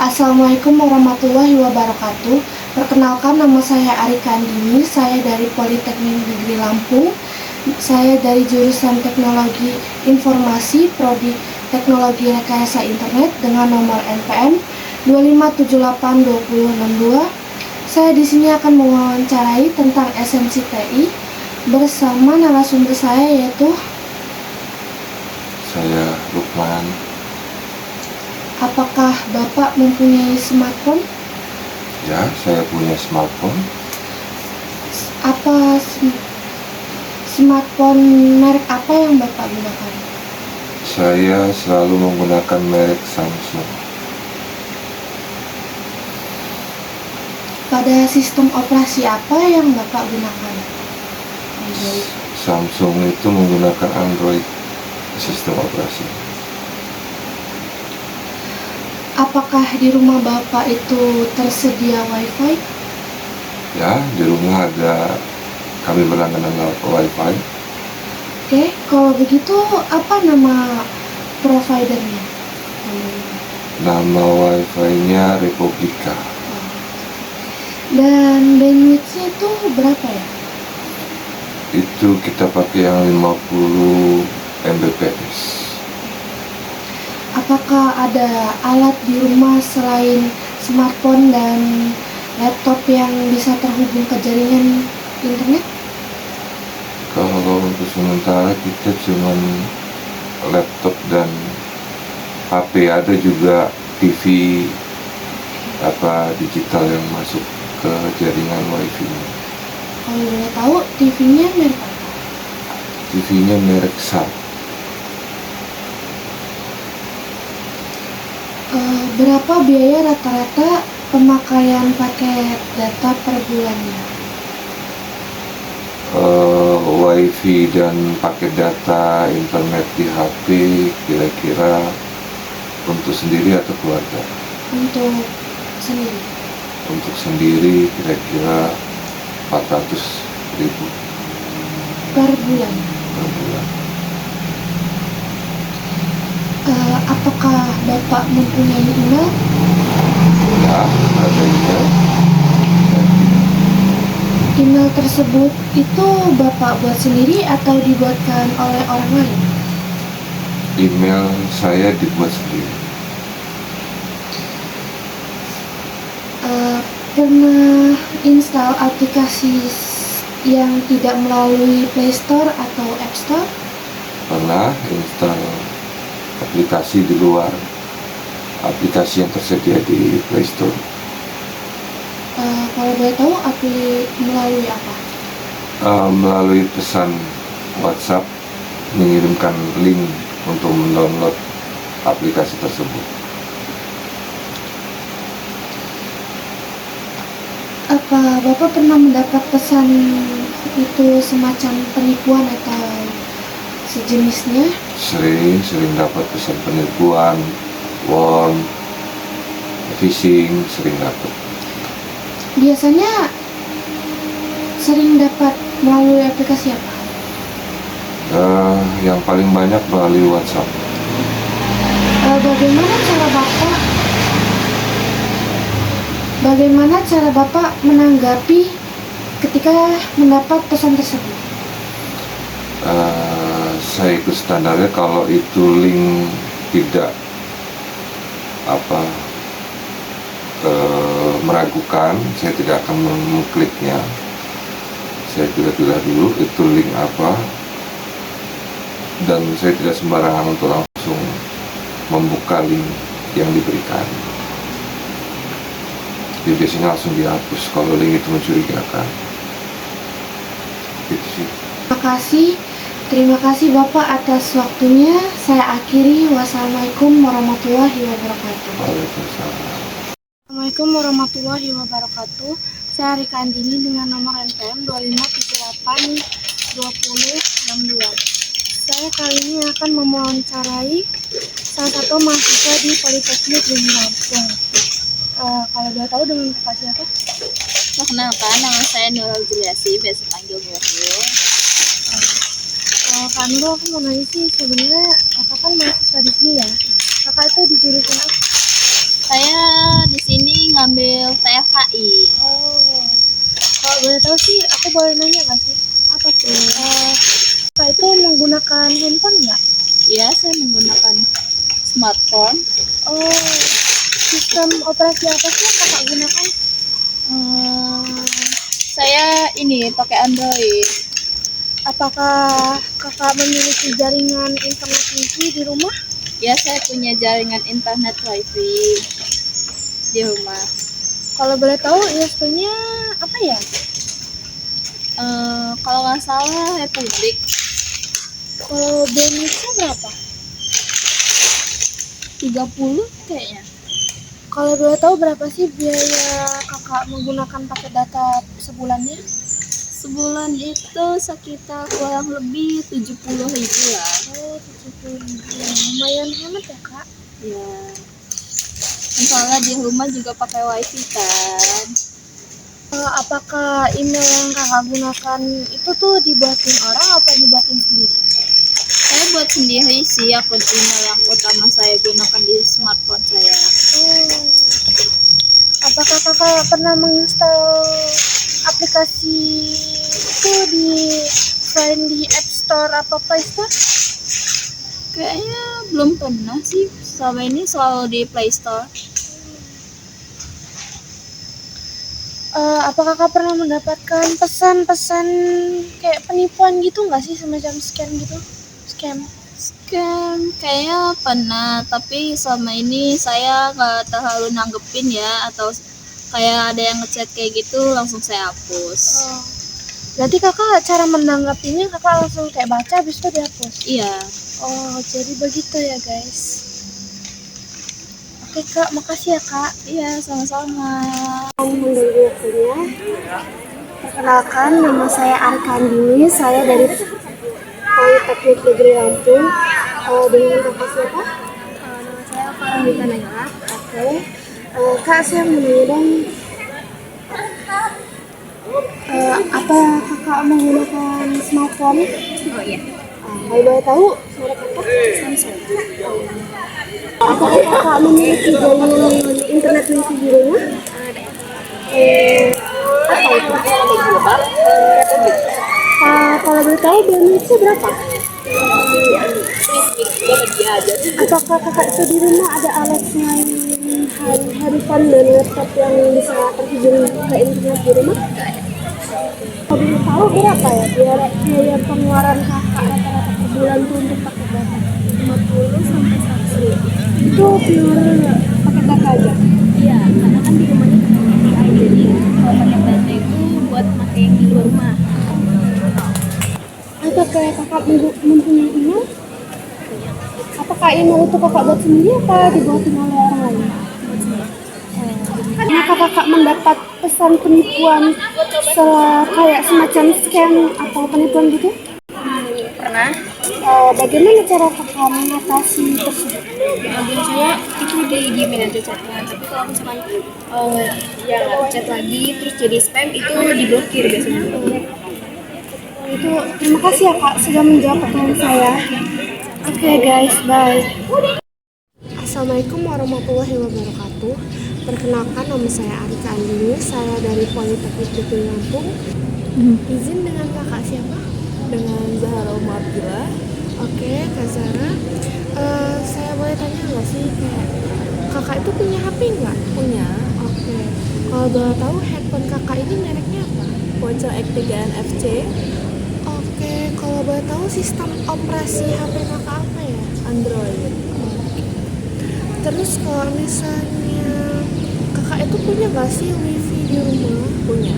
Assalamualaikum warahmatullahi wabarakatuh. Perkenalkan, nama saya Arika Andini. Saya dari Politeknik Negeri Lampung. Saya dari jurusan Teknologi Informasi, Prodi Teknologi Rekayasa Internet dengan nomor NPM 2578262. Saya di sini akan mewawancarai tentang esensi TI bersama narasumber saya, yaitu saya Lukman. apakah Bapak mempunyai smartphone? Ya, saya punya smartphone. Apa smartphone merek apa yang Bapak gunakan? Saya selalu menggunakan merek Samsung. Pada sistem operasi apa yang Bapak gunakan? Android. Samsung itu menggunakan Android sistem operasi. Apakah di rumah Bapak itu tersedia WiFi? Ya, di rumah kami berlangganan WiFi. Oke, kalau begitu apa nama providernya? Nama WiFi-nya Republika. Dan bandwidth-nya itu berapa ya? Itu kita pakai yang 50 Mbps. Apakah ada alat di rumah selain smartphone dan laptop yang bisa terhubung ke jaringan internet? Kalau untuk sementara kita cuman laptop dan HP, ada juga TV digital yang masuk ke jaringan WiFi. Kalau boleh tahu, TV-nya merek apa? TV-nya merek Sharp. Berapa biaya rata-rata pemakaian paket data per bulannya? WiFi dan paket data internet di HP kira-kira untuk sendiri atau keluarga? Untuk sendiri. Untuk sendiri kira-kira 400.000 Per bulan. per bulan. Apakah Bapak mempunyai email? Ya, ada email. Email tersebut itu Bapak buat sendiri atau dibuatkan oleh orang lain? Email saya dibuat sendiri. Pernah install aplikasi yang tidak melalui Play Store atau App Store? Pernah install aplikasi di luar aplikasi yang tersedia di Play Store. Kalau boleh tahu, melalui apa? Melalui pesan WhatsApp mengirimkan link untuk mendownload aplikasi tersebut. Apa Bapak pernah mendapat pesan itu semacam penipuan atau sejenisnya? Sering dapat pesan penipuan, worm, phishing, sering dapat. Biasanya sering dapat melalui aplikasi apa? Yang paling banyak melalui WhatsApp. Bagaimana cara Bapak menanggapi ketika mendapat pesan tersebut? Saya ikut standarnya, kalau itu link tidak meragukan, saya tidak akan mengkliknya. Saya pilih-pilih dulu itu link apa, dan saya tidak sembarangan untuk langsung membuka link yang diberikan. Jadi biasanya langsung dihapus kalau link itu mencurigakan. Gitu sih. Terima kasih Bapak atas waktunya. Saya akhiri. Wassalamualaikum warahmatullahi wabarakatuh. Waalaikumsalam. Assalamualaikum warahmatullahi wabarakatuh. Saya Rika Andini dengan nomor NPM 2578262. Saya kali ini akan mewawancarai salah satu mahasiswa di Politeknik Negeri Lampung. Kalau boleh tahu dengan Bapak siapa? Perkenalkan, nama saya Nurul Juliasi, biasa panggil Nurul. Kak Nurul, aku mau nanya sih, sebenarnya kakak kan mahasiswa di sini ya. Kakak itu di jurusan apa? Saya ngambil TFKI. Oh, kalau boleh tahu sih, aku boleh nanya nggak sih? Apa tuh? Kakak itu menggunakan handphone nggak? Ya, saya menggunakan smartphone. Oh, sistem operasi apa sih yang kakak gunakan? Saya ini pakai Android. Apakah kakak memiliki jaringan internet wifi di rumah? Ya, saya punya jaringan internet wifi di rumah. Kalau boleh tahu ISP-nya apa ya? Kalau nggak salah Republik. Kalau bandwidth-nya berapa? 30 kayaknya. Kalau boleh tahu berapa sih biaya kakak menggunakan paket data sebulannya? Sebulan itu sekitar kurang lebih 70.000 lah. Oh, 70.000. Lumayan hemat ya kak? Ya, soalnya di rumah juga pakai wifi kan. Apakah email yang kakak gunakan itu tuh dibuatin orang atau dibuatin sendiri? Saya buat sendiri sih akun email yang utama saya gunakan di smartphone saya. Oh. Apakah kakak pernah menginstal aplikasi itu selain di App Store atau Play Store? Kayaknya belum pernah sih. Selama ini selalu di Play Store. Apakah kakak pernah mendapatkan pesan-pesan kayak penipuan gitu nggak sih, semacam scam gitu? Scam. Scam kayaknya pernah, tapi selama ini saya nggak terlalu nanggepin ya, atau kayak ada yang ngechat kayak gitu langsung saya hapus. Oh. Berarti kakak cara menanggapinya kakak langsung kayak baca habis itu dihapus? Iya. Oh, jadi begitu ya guys. Oke kak, makasih ya kak. Iya, sama-sama. Mengganggu waktunya. Perkenalkan, nama saya Arkandini, saya dari Politeknik Negeri Lampung. Dengan kakak siapa? Nama saya Farhanita Naila. Oke. Kak, saya mau nanya dong. Apa kakak menggunakan smartphone? Oh iya. Kalau boleh tahu, merek apa? Samsung. Apakah kakak memiliki jaringan internet wifi di rumah? Apa itu? Kalau boleh tahu, bandwidth-nya berapa? Apakah kakak itu di rumah ada alat selain handphone dan laptop yang bisa terhubung ke internet di rumah? Kalau boleh tahu berapa ya biaya pengeluaran kakak rata-rata per bulan tuh untuk paket data? 50 sampai 100.000. Itu pure paket data aja? Iya, karena kan di rumahnya pakai wifi, jadi kalau pakai data itu buat pakai yang di luar rumah. Apakah kakak mempunyai email? Apakah email itu kakak buat sendiri atau dibuatin oleh orang lain? Apakah kakak mendapat pesan penipuan kayak semacam scam atau penipuan gitu? Pernah. Bagaimana cara kakak mengatasi tersebut? Mobil saya itu didiemin aja chatnya, tapi kalau misalkan ya chat lagi terus jadi spam itu diblokir biasanya. Itu terima kasih ya kak sudah menjawab pertanyaan saya. Oke guys, bye. Assalamualaikum warahmatullahi wabarakatuh. Perkenalkan, nama saya Arika Andini, saya dari Politeknik Negeri Lampung. Izin dengan kakak siapa? Dengan Zahra Umar Abdillah. Oke, Kak Zara. Saya boleh tanya nggak sih, kayak kakak itu punya HP nggak? Punya Oke. Kalau boleh tahu handphone kakak ini mereknya apa? Ponsel X3 NFC, Oke, kalau boleh tahu sistem operasi HP kakak apa ya? Android. Terus kalau misalnya kakak itu punya nggak sih wifi di rumah? Punya.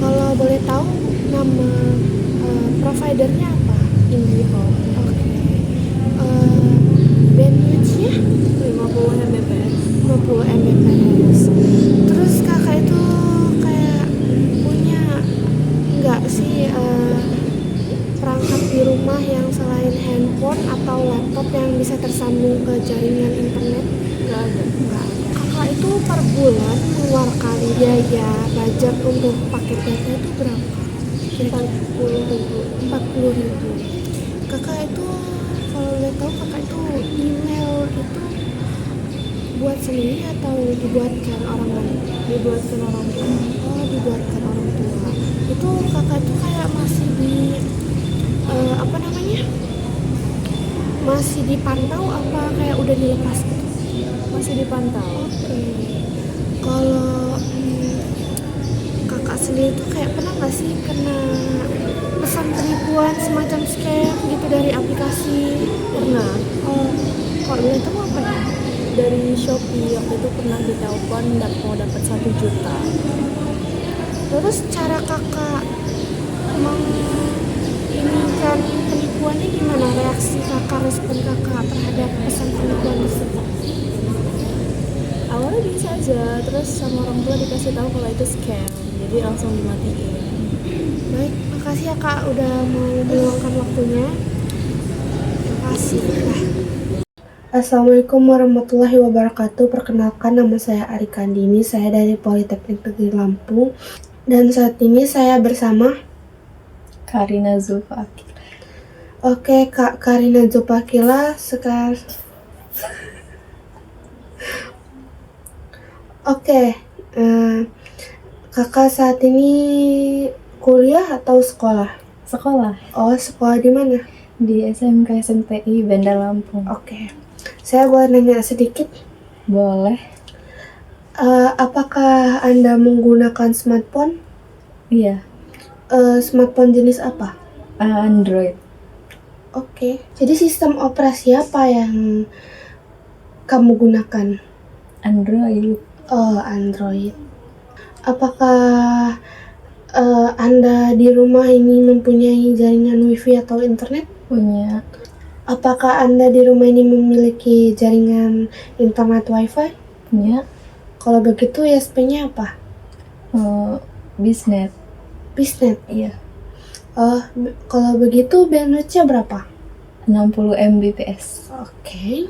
Kalau boleh tahu nama providernya apa? IndiHome. Oke. Bandwidth-nya 50 Mbps. 50 Mbps. Terus kakak itu kayak punya nggak sih perangkat di rumah yang selain handphone atau laptop yang bisa tersambung ke jaringan internet? Nggak ada. Nggak ada. Kakak itu per bulan mengeluarkan biaya budget untuk paket data itu berapa? 40.000. 40.000. Kakak itu kalau boleh tahu kakak itu email itu buat sendiri atau dibuatkan orang lain? Dibuatkan orang tua. Oh, dibuatkan orang tua. Itu kakak tuh kayak masih di apa namanya? Masih dipantau apa kayak udah dilepas gitu? Masih dipantau. Oke. Kalau kakak sendiri tuh kayak pernah nggak sih kena pesan penipuan semacam scam gitu dari aplikasi? Pernah. Oh, kalau boleh tahu apa ya? Dari Shopee waktu itu pernah ditelepon dan mau dapat 1 juta. Terus cara kakak menginginkan penipuannya gimana? Reaksi kakak, respon kakak terhadap pesan penipuan tersebut? Awalnya biasa aja, terus sama orang tua dikasih tahu kalau itu scam, jadi langsung dimatiin. Baik, makasih ya kak udah mau meluangkan waktunya. Terima kasih. Assalamualaikum warahmatullahi wabarakatuh. Perkenalkan, nama saya Ari Kandini. Saya dari Politeknik Negeri Lampung. Dan saat ini saya bersama Karina Zulfa. Oke, Kak Karina Zupakila sekarang. Oke, kakak saat ini kuliah atau sekolah? Sekolah Oh, sekolah di mana? di SMK SMTI Bandar Lampung. Oke, saya boleh nanya sedikit? Boleh? Apakah Anda menggunakan smartphone? Iya. Smartphone jenis apa? Android. Oke, jadi sistem operasi apa yang kamu gunakan? Android. Oh, Android. Apakah Anda di rumah ini mempunyai jaringan WiFi atau internet? Punya. Apakah Anda di rumah ini memiliki jaringan internet WiFi? Punya. Kalau begitu ISP-nya apa? Bisnet. Bisnet. Iya. Kalau begitu bandwidth-nya berapa? 60 Mbps. Oke.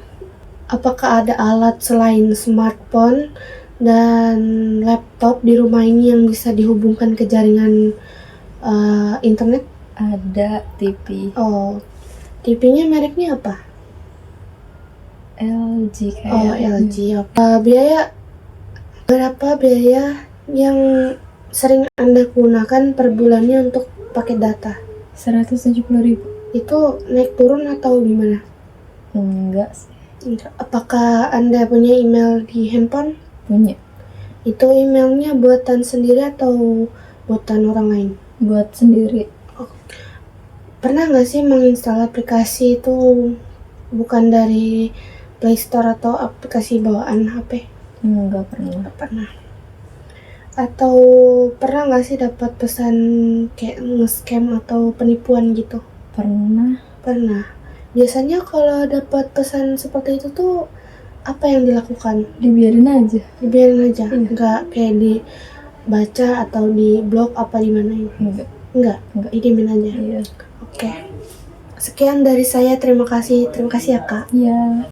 Apakah ada alat selain smartphone dan laptop di rumah ini yang bisa dihubungkan ke jaringan internet? Ada TV. Oh, TV-nya mereknya apa? LG Oh, kayak. LG. Berapa biaya yang sering Anda gunakan per bulannya untuk pakai data? 170.000. Itu naik turun atau gimana? Enggak sih. Apakah Anda punya email di handphone? Punya. Itu emailnya buatan sendiri atau buatan orang lain? Buat sendiri. Pernah nggak sih menginstal aplikasi itu bukan dari Play Store atau aplikasi bawaan HP? Enggak pernah. Nggak pernah. Atau pernah nggak sih dapat pesan kayak nge-scam atau penipuan gitu? Pernah. Pernah. Biasanya kalau dapat pesan seperti itu tuh apa yang dilakukan? Dibiarin aja. Dibiarin aja, Iya. nggak kayak dibaca atau di blog apa di mana? Enggak. Nggak, didiemin aja. Iya. Oke. Sekian dari saya, terima kasih ya Kak. Iya.